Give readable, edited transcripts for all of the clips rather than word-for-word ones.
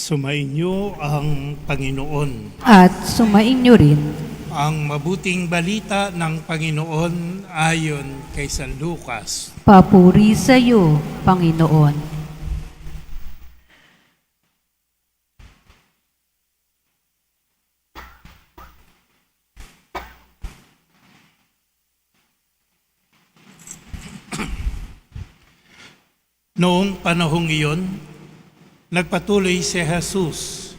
Sumainyo ang Panginoon. At sumainyo rin. Ang mabuting balita ng Panginoon ayon kay San Lucas. Papuri sa iyo, Panginoon. Noong panahong iyon, nagpatuloy si Jesus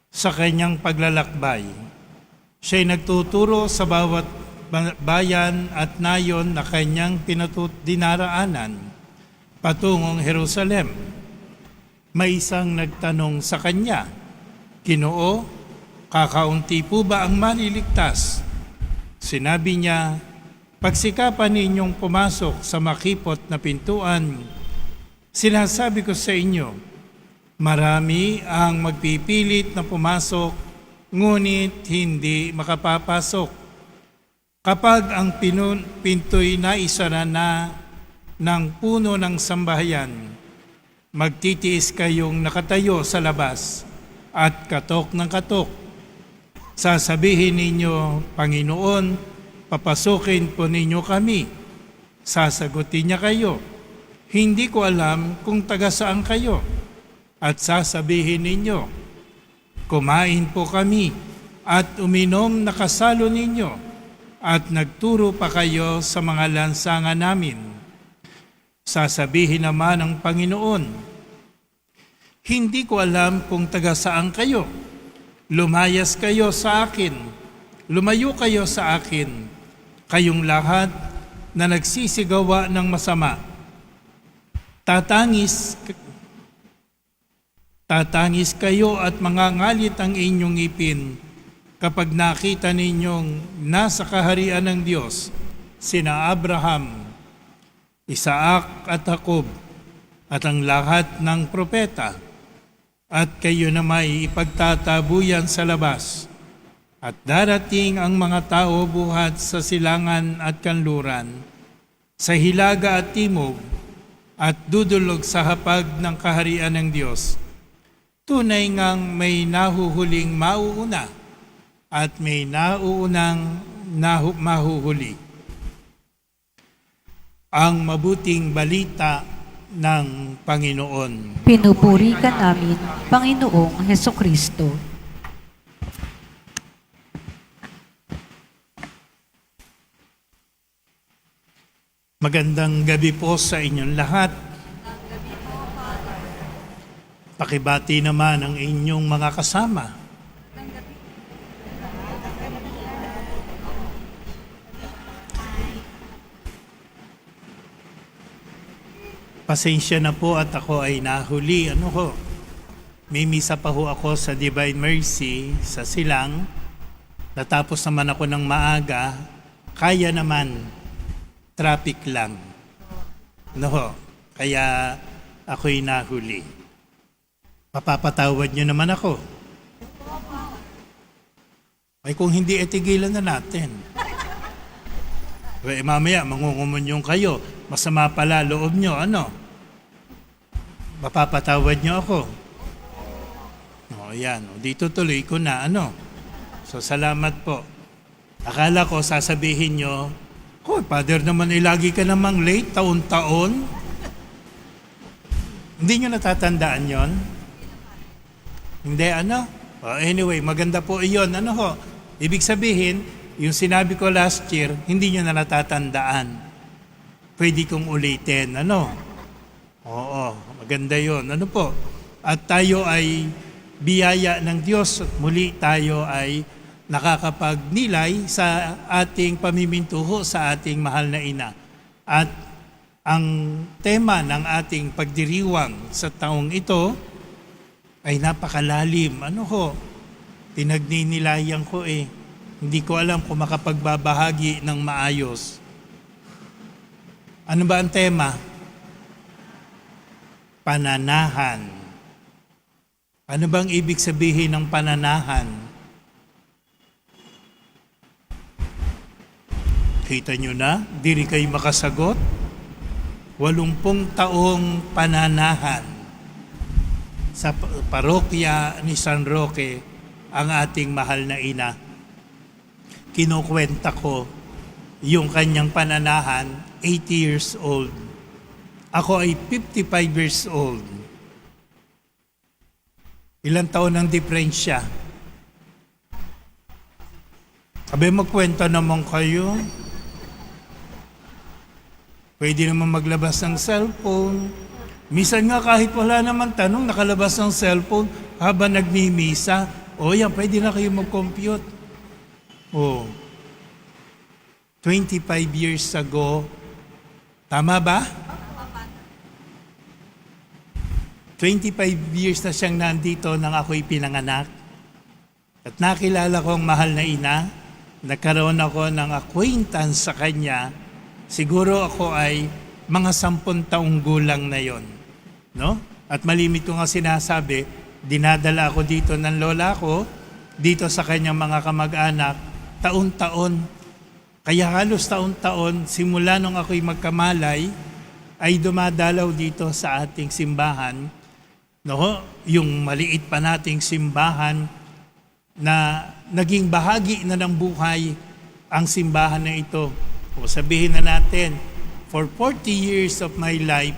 sa kanyang paglalakbay. Siya'y nagtuturo sa bawat bayan at nayon na kanyang dinaraanan patungong Jerusalem. May isang nagtanong sa kanya, "Ginoo, kakaunti po ba ang maliligtas?" Sinabi niya, "Pagsikapan ninyong pumasok sa makipot na pintuan. Sinasabi ko sa inyo, marami ang magpipilit na pumasok, ngunit hindi makapapasok. Kapag ang pinto'y naisara na ng puno ng sambahayan, magtitiis kayong nakatayo sa labas at katok ng katok. Sasabihin ninyo, Panginoon, papasukin po ninyo kami." Sasagutin niya kayo, "Hindi ko alam kung taga saan kayo." At sasabihin ninyo, "Kumain po kami at uminom na kasalo ninyo at nagturo pa kayo sa mga lansangan namin." Sasabihin naman ng Panginoon, "Hindi ko alam kung taga saan kayo. Lumayas kayo sa akin. Lumayo kayo sa akin, kayong lahat na nagsisigawa ng masama. Tatangis kayo at mangangalit ang inyong ngipin kapag nakita ninyong nasa kaharian ng Diyos sina Abraham, Isaac at Jacob at ang lahat ng propeta, at kayo na may ipagtatabuyan sa labas. At darating ang mga tao buhat sa silangan at kanluran, sa hilaga at timog, at dudulog sa hapag ng kaharian ng Diyos. Tunay ngang may nahuhuling mauuna at may nauunang mahuhuli." Ang mabuting balita ng Panginoon. Pinupuri ka namin, Panginoong Hesukristo. Magandang gabi po sa inyong lahat. Pakibati naman ang inyong mga kasama. Pasensya na po at ako ay nahuli. May misa pa ho ako sa Divine Mercy sa Silang. Natapos naman ako ng maaga. Kaya naman, traffic lang. Kaya ako'y nahuli. Mapapatawad niyo naman ako. Ay kung hindi, tigilan na natin. Mamaya, mangungumunyon kayo. Masama pala loob niyo, Mapapatawad niyo ako. Yan. Dito tuloy ko na, So, salamat po. Akala ko sasabihin niyo, Father naman, lagi ka namang late, taon-taon. Hindi nyo natatandaan yon? Hindi, Anyway, maganda po iyon. Ibig sabihin, yung sinabi ko last year, hindi nyo na natatandaan. Pwede kong ulitin, Oo, maganda yon. Po? At tayo ay biyaya ng Diyos. Muli tayo ay nakakapagnilay sa ating pamimintuho sa ating mahal na ina. At ang tema ng ating pagdiriwang sa taong ito ay napakalalim. Pinagninilayan ko Hindi ko alam kung makapagbabahagi ng maayos. Ano ba ang tema? Pananahan. Ano bang ibig sabihin ng pananahan? Kita nyo na, di rin kayo makasagot. 80 taong pananahan sa parokya ni San Roque ang ating mahal na ina. Kinukwenta ko yung kanyang pananahan, 80 years old. Ako ay 55 years old. Ilang taon ang diferensya? Sabi, magkwenta naman kayo. Pwede naman maglabas ng cellphone. Minsan nga kahit wala naman tanong, nakalabas ng cellphone habang nagmimisa. O yan, pwede na kayo mag-compute. O, 25 years ago, tama ba? 25 years na siyang nandito nang ako'y pinanganak. At nakilala ko ang mahal na ina. Nagkaroon ako ng acquaintance sa kanya. Siguro ako ay mga 10 taong gulang na yon, no? At malimit ko nga sinasabi, dinadala ako dito ng lola ko, dito sa kanyang mga kamag-anak, taon-taon. Kaya halos taon-taon, simula nung ako'y magkamalay, ay dumadalaw dito sa ating simbahan, no? Yung maliit pa nating simbahan na naging bahagi na ng buhay ang simbahan na ito. O sabihin na natin, for 40 years of my life,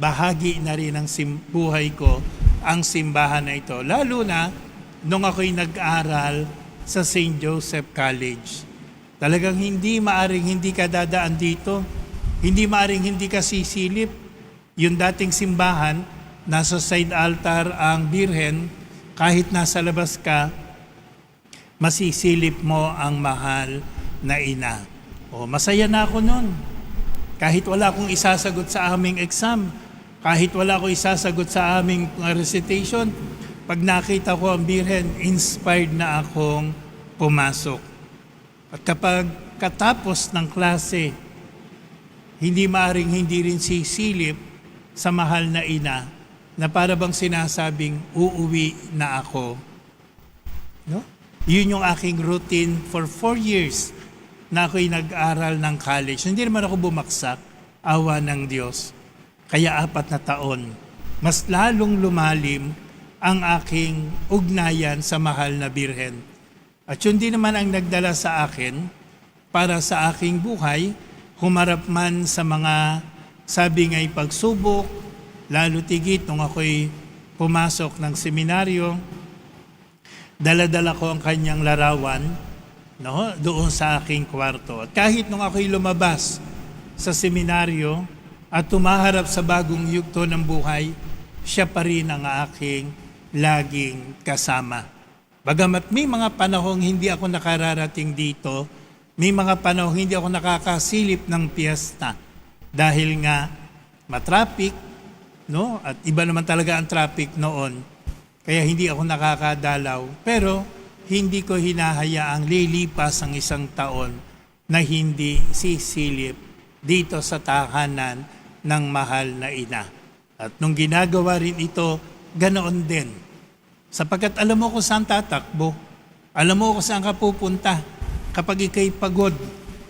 bahagi na rin ng buhay ko ang simbahan na ito. Lalo na nung ako'y nag-aral sa St. Joseph College. Talagang hindi maaring hindi ka dadaan dito. Hindi maaring hindi ka sisilip. Yung dating simbahan, nasa side altar ang birhen, kahit nasa labas ka, masisilip mo ang mahal na ina. O, masaya na ako nun. Kahit wala akong isasagot sa aming exam, kahit wala akong isasagot sa aming recitation, pag nakita ko ang birhen, inspired na akong pumasok. At kapag katapos ng klase, hindi maaring hindi rin sisilip sa mahal na ina na para bang sinasabing, uuwi na ako. No? Yun yung aking routine for 4 years na ako'y nag-aral ng college. Hindi naman ako bumaksak, awa ng Diyos. Kaya 4 na taon, mas lalong lumalim ang aking ugnayan sa mahal na birhen. At yun din naman ang nagdala sa akin para sa aking buhay, humarap man sa mga sabi nga'y pagsubok, lalo tigit nung ako'y pumasok ng seminaryo, dala-dala ko ang kanyang larawan, no, doon sa aking kwarto. At kahit nung ako'y lumabas sa seminaryo at tumaharap sa bagong yugto ng buhay, siya pa rin ang aking laging kasama. Bagamat may mga panahong hindi ako nakararating dito, may mga panahong hindi ako nakakasilip ng piyesta dahil nga matraffic, no? At iba naman talaga ang traffic noon. Kaya hindi ako nakakadalaw, pero hindi ko hinahayaang lilipas ang 1 taon na hindi sisilip dito sa tahanan ng mahal na ina. At nung ginagawa rin ito, ganoon din. Sapagkat alam mo kung saan tatakbo, alam mo kung saan ka pupunta. Kapag ika'y pagod,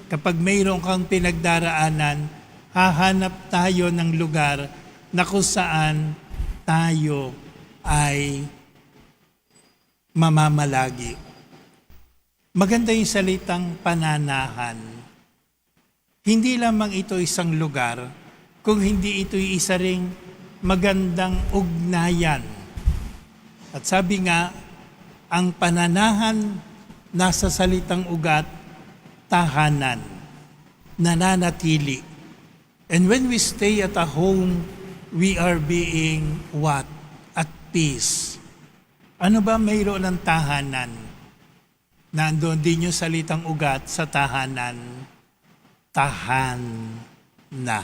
kapag mayroon kang pinagdaraanan, hahanap tayo ng lugar na kung saan tayo ay mamamalagi. Maganda yung salitang pananahan. Hindi lamang ito isang lugar, kung hindi ito'y isa ring magandang ugnayan. At sabi nga, ang pananahan nasa salitang ugat, tahanan, nananatili. And when we stay at a home, we are being what? At peace. Ano ba mayroon ng tahanan? Nandoon din yung salitang ugat sa tahanan. Tahan na.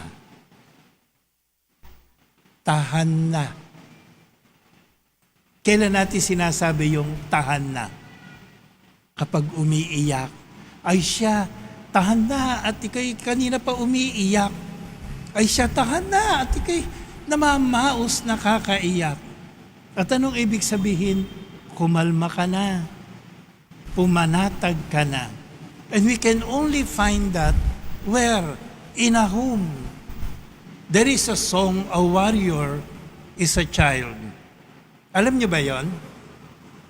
Tahan na. Kailan natin sinasabi yung tahan na? Kapag umiiyak, ay siya, tahan na, at ikay kanina pa umiiyak. Ay siya, tahan na, at ikay namamaos nakakaiyak. At anong ibig sabihin? Kumalma ka na. Pumanatag ka na. And we can only find that where? In a home. In a home. Sa tahanan. Sa tahanan. There is a song, a warrior is a child. Alam niyo ba yon?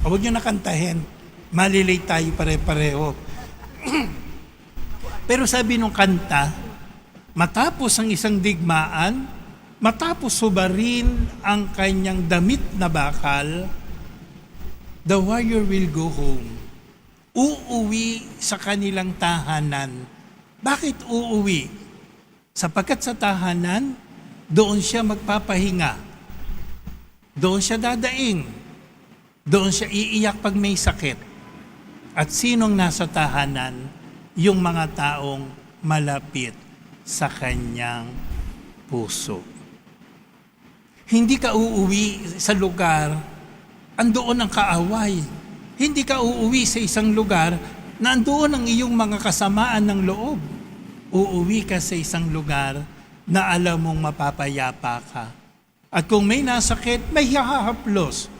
Huwag niyo nakantahin. Malilate tayo pare-pareho. Pero sabi nung kanta, matapos ang isang digmaan, matapos subarin ang kanyang damit na bakal, the warrior will go home. Uuwi sa kanilang tahanan. Bakit uuwi? Sapagkat sa tahanan, doon siya magpapahinga. Doon siya dadaing. Doon siya iiyak pag may sakit. At sinong nasa tahanan? Yung mga taong malapit sa kanyang puso. Hindi ka uuwi sa lugar, andoon ang kaaway. Hindi ka uuwi sa isang lugar na andoon ang iyong mga kasamaan ng loob. Uuwi ka sa isang lugar na alam mong mapapayapa ka. At kung may nasakit, may hahaplos.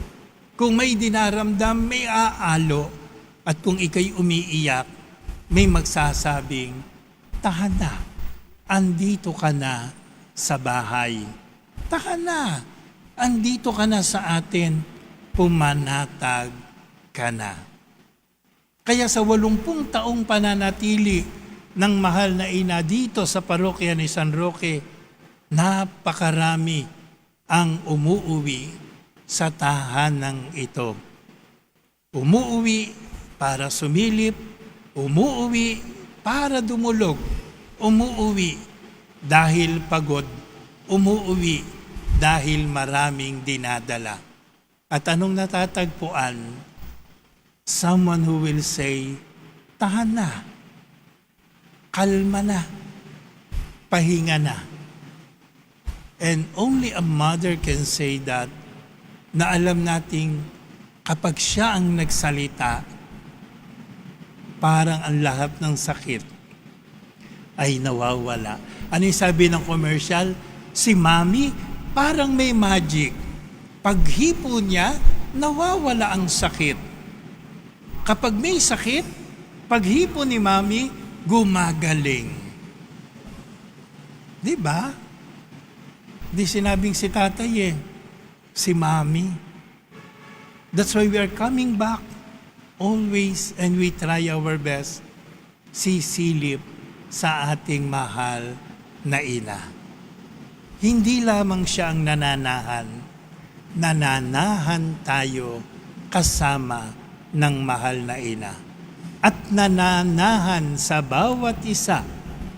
Kung may dinaramdam, may aalo. At kung ikay umiiyak, may magsasabing, tahan na, andito ka na sa bahay. Tahan na, andito ka na sa atin, pumanatag ka na. Kaya sa 80 taong pananatili ng mahal na ina dito sa parokya ni San Roque, napakarami ang umuuwi sa tahanang ito. Umuuwi para sumilip, umuuwi para dumulog, umuuwi dahil pagod, umuuwi dahil maraming dinadala. At anong natatagpuan? Someone who will say, tahan na, kalma na, pahinga na. And only a mother can say that, na alam nating kapag siya ang nagsalita, parang ang lahat ng sakit ay nawawala. Ano yung sabi ng commercial? Si Mami parang may magic. Paghipo niya, nawawala ang sakit. Kapag may sakit, paghipo ni Mami, gumagaling. Di ba? Di sinabing si tatay si Mami. That's why we are coming back always and we try our best sisilip sa ating mahal na ina. Hindi lamang siya ang nananahan tayo kasama ng mahal na ina. At nananahan sa bawat isa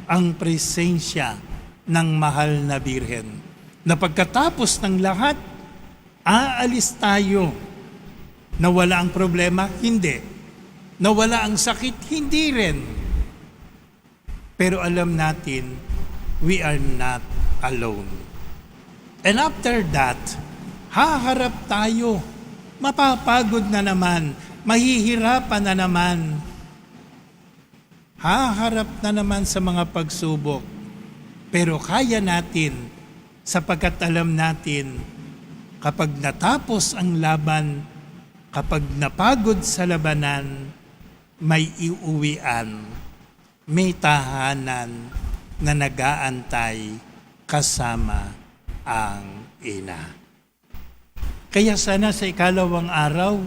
ang presensya ng mahal na Birhen. Na pagkatapos ng lahat, aalis tayo. Nawala ang problema? Hindi. Nawala ang sakit? Hindi rin. Pero alam natin, we are not alone. And after that, haharap tayo. Mapapagod na naman. Mahihirapan na naman. Haharap na naman sa mga pagsubok. Pero kaya natin, sapagkat alam natin, kapag natapos ang laban, kapag napagod sa labanan, may iuwian, may tahanan na nag-aantay kasama ang ina. Kaya sana sa ikalawang araw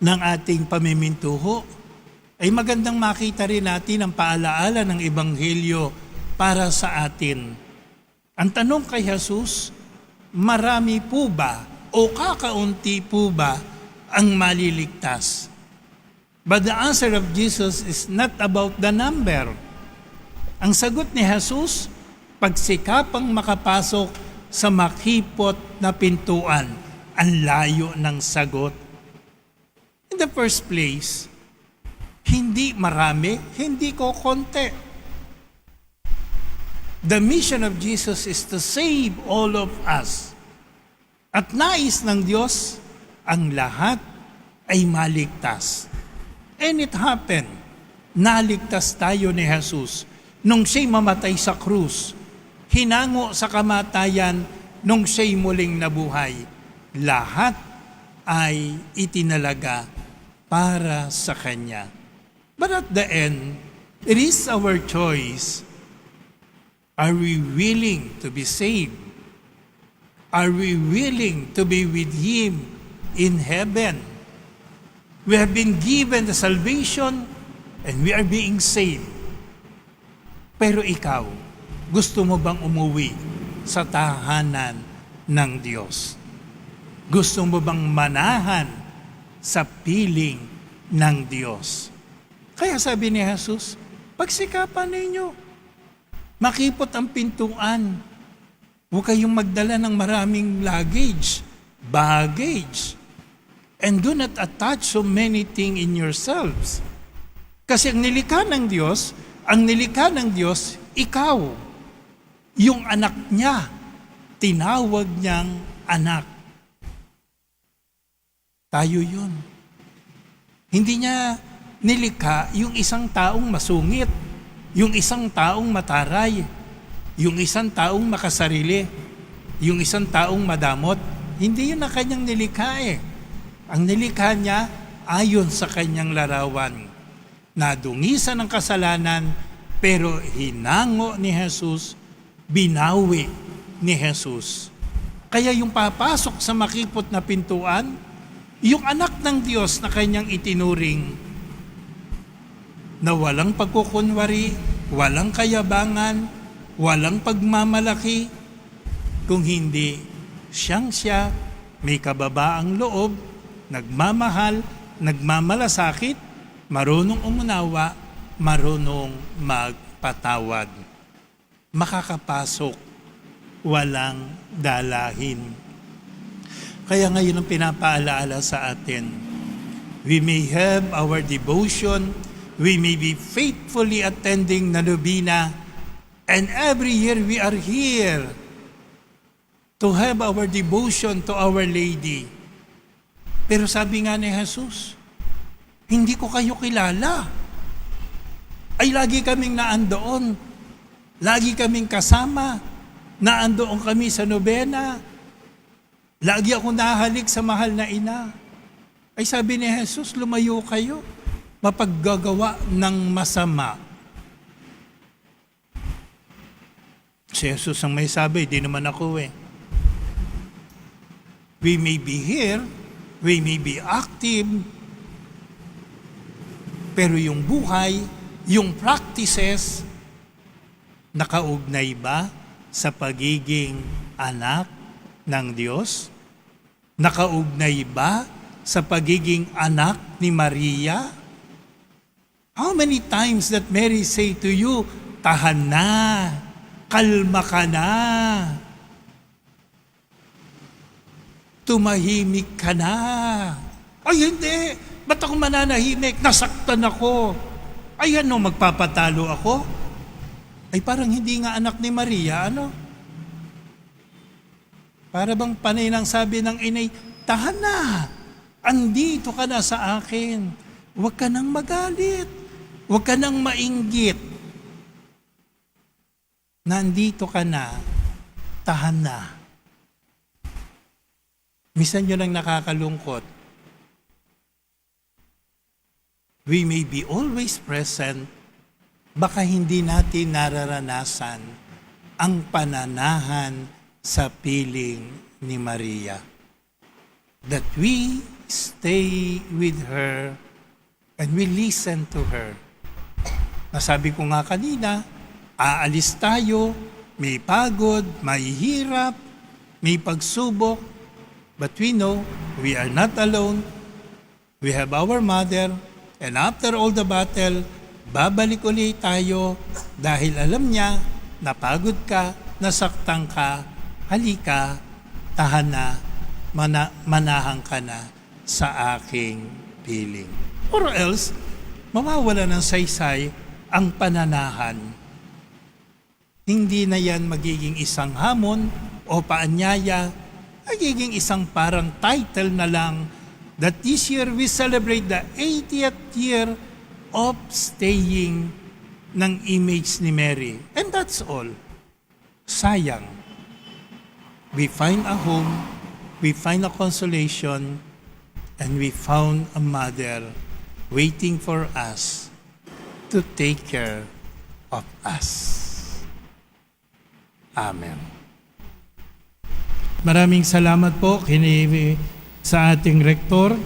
ng ating pamimintuho, ay magandang makita rin natin ang paalaala ng Ebanghelyo para sa atin. Ang tanong kay Jesus, marami po ba o kakaunti po ba ang maliligtas? But the answer of Jesus is not about the number. Ang sagot ni Jesus, pagsikapang makapasok sa makipot na pintuan, ang layo ng sagot. In the first place, hindi marami, hindi ko konti. The mission of Jesus is to save all of us. At nais ng Diyos, ang lahat ay maligtas. And it happened. Naligtas tayo ni Jesus nung siya'y mamatay sa krus. Hinango sa kamatayan nung siya'y muling nabuhay. Lahat ay itinalaga para sa Kanya. But at the end, it is our choice Are we willing to be saved? Are we willing to be with Him in heaven? We have been given the salvation and we are being saved. Pero ikaw, gusto mo bang umuwi sa tahanan ng Diyos? Gusto mo bang manahan sa piling ng Diyos? Kaya sabi ni Jesus, pagsikapan ninyo, makipot ang pintuan. Huwag kayong magdala ng maraming baggage. And do not attach so many things in yourselves. Kasi ang nilikha ng Diyos, ikaw. Yung anak niya, tinawag niyang anak. Tayo yun. Hindi niya nilikha yung isang taong masungit, yung isang taong mataray, yung isang taong makasarili, yung isang taong madamot. Hindi yun ang kanyang nilikha eh. Ang nilikha niya ayon sa kanyang larawan. Nadungisan ng kasalanan, pero hinango ni Jesus, binawi ni Jesus. Kaya yung papasok sa makipot na pintuan, yung anak ng Diyos na kanyang itinuring, na walang pagkukunwari, walang kayabangan, walang pagmamalaki, kung hindi siyang siya, may kababaang loob, nagmamahal, nagmamalasakit, marunong umunawa, marunong magpatawad. Makakapasok, walang dalahin. Kaya ngayon ang pinapaalaala sa atin, we may have our devotion, we may be faithfully attending na nobina, and every year we are here to have our devotion to Our Lady. Pero sabi nga ni Jesus, hindi ko kayo kilala. Ay lagi kaming naandoon, lagi kaming kasama, naandoon kami sa nobena, lagi ako nahalik sa mahal na ina. Ay sabi ni Jesus, lumayo kayo, mapaggagawa ng masama. Si Jesus ang may sabi, di naman ako eh. We may be here, we may be active, pero yung buhay, yung practices, nakaugnay ba sa pagiging anak ng Diyos? Nakaugnay ba sa pagiging anak ni Maria? How many times that Mary say to you, tahan na, kalma ka na, tumahimik ka na. Ay hindi, ba't ako mananahimik? Nasaktan ako. Ay ano, magpapatalo ako? Ay parang hindi nga anak ni Maria, ano? Para bang panay ng sabi ng inay, tahan na, andito ka na sa akin. Huwag ka nang magalit. Huwag ka nang mainggit. Nandito ka na, tahan na. Minsan yun ang nakakalungkot. We may be always present, baka hindi natin nararanasan ang pananahan sa piling ni Maria. That we stay with her and we listen to her. Nasabi ko nga kanina, aalis tayo, may pagod, may hirap, may pagsubok, but we know we are not alone. We have our mother, and after all the battle, babalik ulit tayo dahil alam niya, napagod ka, nasaktan ka, halika, tahan na, manahan ka na sa aking piling. Or else, mawawala ng saysay ang pananahan. Hindi na yan magiging isang hamon o paanyaya, magiging isang parang title na lang that this year we celebrate the 80th year of staying ng image ni Mary. And that's all. Sayang. We find a home, we find a consolation, and we found a mother waiting for us to take care of us. Amen. Maraming salamat po sa ating rektor,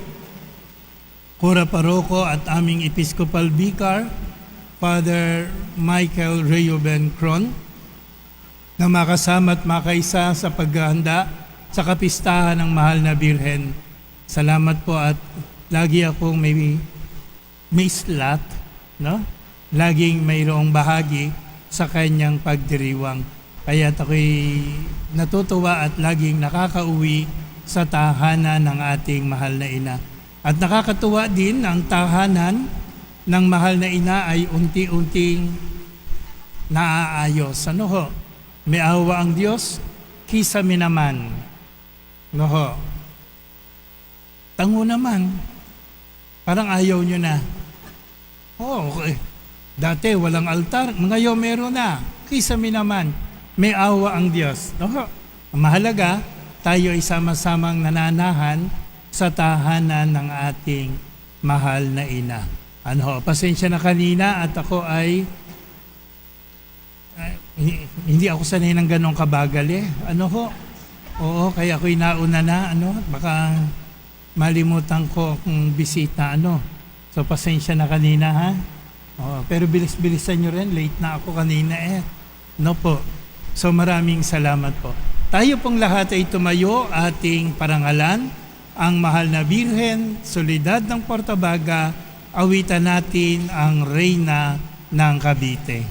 Cura Paroko at aming Episcopal Vicar, Father Michael Reuben Cron, na makasama at makaisa sa paghahanda sa kapistahan ng Mahal na Birhen. Salamat po at lagi akong may slot, no? Laging mayroong bahagi sa kanyang pagdiriwang. Kaya ako'y natutuwa at laging nakakauwi sa tahanan ng ating Mahal na Ina. At nakakatuwa din ang tahanan ng Mahal na Ina ay unti-unting naaayos. Ano ho? May awa ang Diyos, kisame naman. No ho? Tango naman. Parang ayaw nyo na. Oh, okay. Dati walang altar, ngayon meron na. Kisame naman. May awa ang Diyos. No ho? Ang mahalaga, tayo ay sama-samang nananahan sa tahanan ng ating Mahal na Ina. Ano ho, pasensya na kanina at ako ay hindi ako sanay ng ganong kabagal eh. Ano ho? Oo, kaya ako'y nauna na, baka malimutan ko kung bisita, So, pasensya na kanina, ha? Oo, pero bilis-bilisan nyo rin, late na ako kanina eh. No po. So, maraming salamat po. Tayo pong lahat ay tumayo, ating parangalan, ang Mahal na Birhen, Soledad ng Portabaga, awitan natin ang Reyna ng Cavite.